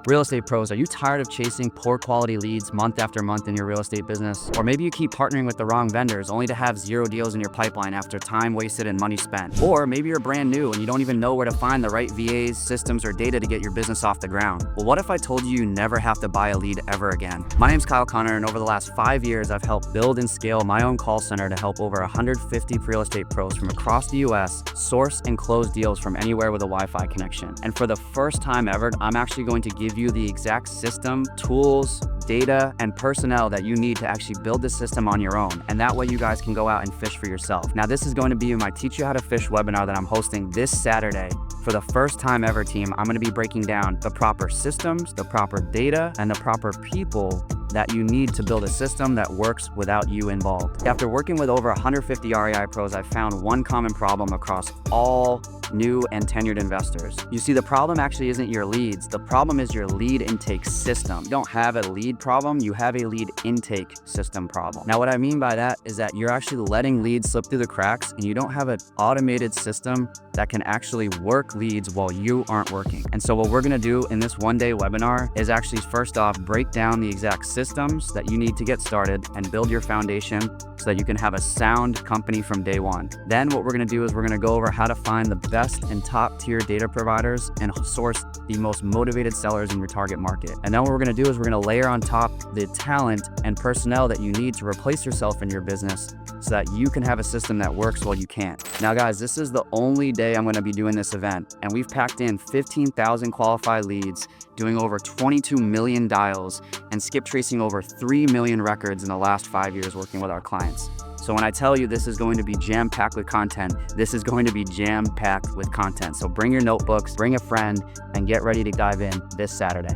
Real estate pros, are you tired of chasing poor quality leads month after month in your real estate business? Or maybe you keep partnering with the wrong vendors only to have 0 deals in your pipeline after time wasted and money spent. Or maybe you're brand new and you don't even know where to find the right VAs, systems, or data to get your business off the ground. Well, what if I told you you never have to buy a lead ever again? My name's Kyle Connor, and over the last 5 years, I've helped build and scale my own call center to help over 150 real estate pros from across the US source and close deals from anywhere with a Wi-Fi connection. And for the first time ever, I'm actually going to give you the exact system, tools, data, and personnel that you need to actually build the system on your own. And that way you guys can go out and fish for yourself. Now, this is going to be my Teach You How to Fish webinar that I'm hosting this Saturday. For the first time ever, team, I'm going to be breaking down the proper systems, the proper data, and the proper people that you need to build a system that works without you involved. After working with over 150 REI pros, I found one common problem across all new and tenured investors. You see, the problem actually isn't your leads. The problem is your lead intake system. You don't have a lead problem, you have a lead intake system problem. Now, what I mean by that is that you're actually letting leads slip through the cracks and you don't have an automated system that can actually work leads while you aren't working. And so what we're gonna do in this one-day webinar is actually first off, break down the exact systems that you need to get started and build your foundation so that you can have a sound company from day one. Then what we're gonna do is we're gonna go over how to find the best and top tier data providers and source the most motivated sellers in your target market. And then what we're gonna do is we're gonna layer on top the talent and personnel that you need to replace yourself in your business so that you can have a system that works while you can't. Now guys, this is the only day I'm gonna be doing this event, and we've packed in 15,000 qualified leads, doing over 22 million dials, and skip tracing over 3 million records in the last 5 years working with our clients. So when I tell you this is going to be jam-packed with content, this is going to be jam-packed with content. So bring your notebooks, bring a friend, and get ready to dive in this Saturday.